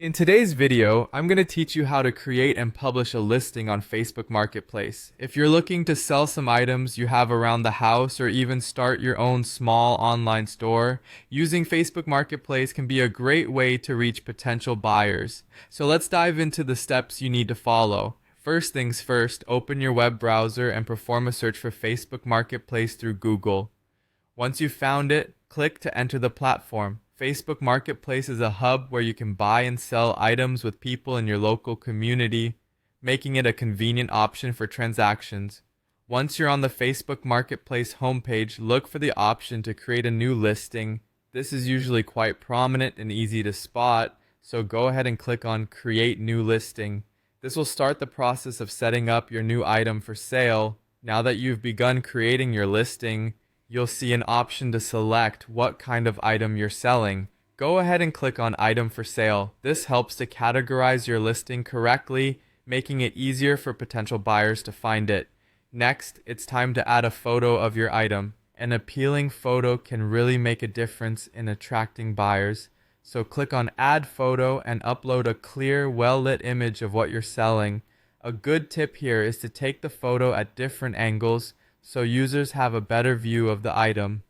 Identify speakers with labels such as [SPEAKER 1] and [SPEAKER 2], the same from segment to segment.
[SPEAKER 1] In today's video, I'm going to teach you how to create and publish a listing on Facebook Marketplace. If you're looking to sell some items you have around the house or even start your own small online store, using Facebook Marketplace can be a great way to reach potential buyers. So let's dive into the steps you need to follow. First things first, open your web browser and perform a search for Facebook Marketplace through Google. Once you've found it, click to enter the platform. Facebook Marketplace is a hub where you can buy and sell items with people in your local community, making it a convenient option for transactions. Once you're on the Facebook Marketplace homepage, look for the option to create a new listing. This is usually quite prominent and easy to spot, so go ahead and click on Create New Listing. This will start the process of setting up your new item for sale. Now that you've begun creating your listing, you'll see an option to select what kind of item you're selling. Go ahead and click on Item for Sale. This helps to categorize your listing correctly, making it easier for potential buyers to find it. Next, it's time to add a photo of your item. An appealing photo can really make a difference in attracting buyers. So click on Add Photo and upload a clear, well-lit image of what you're selling. A good tip here is to take the photo at different angles so users have a better view of the item.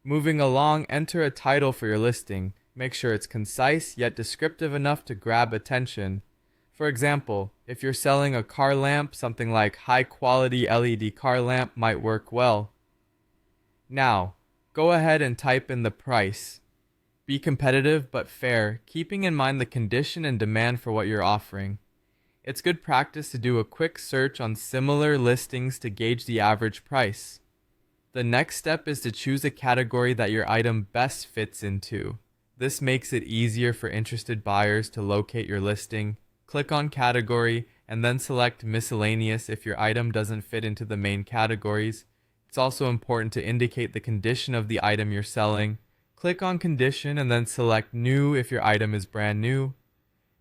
[SPEAKER 1] Moving along, enter a title for your listing. Make sure it's concise yet descriptive enough to grab attention. For example, if you're selling a car lamp, something like high quality LED car lamp might work well. Now, go ahead and type in the price. Be competitive but fair, keeping in mind the condition and demand for what you're offering. It's good practice to do a quick search on similar listings to gauge the average price. The next step is to choose a category that your item best fits into. This makes it easier for interested buyers to locate your listing. Click on Category and then select Miscellaneous if your item doesn't fit into the main categories. It's also important to indicate the condition of the item you're selling. Click on Condition and then select New if your item is brand new.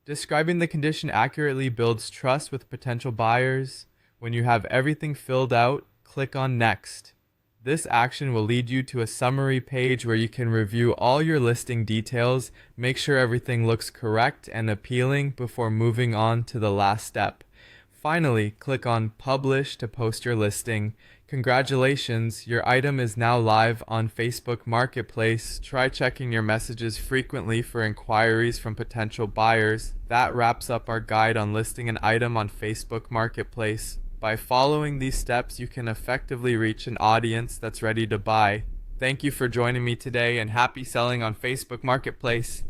[SPEAKER 1] Describing the condition accurately builds trust with potential buyers. When you have everything filled out, click on Next. This action will lead you to a summary page where you can review all your listing details, make sure everything looks correct and appealing before moving on to the last step. Finally, click on Publish to post your listing. Congratulations, your item is now live on Facebook Marketplace. Try checking your messages frequently for inquiries from potential buyers. That wraps up our guide on listing an item on Facebook Marketplace. By following these steps, you can effectively reach an audience that's ready to buy. Thank you for joining me today and happy selling on Facebook Marketplace.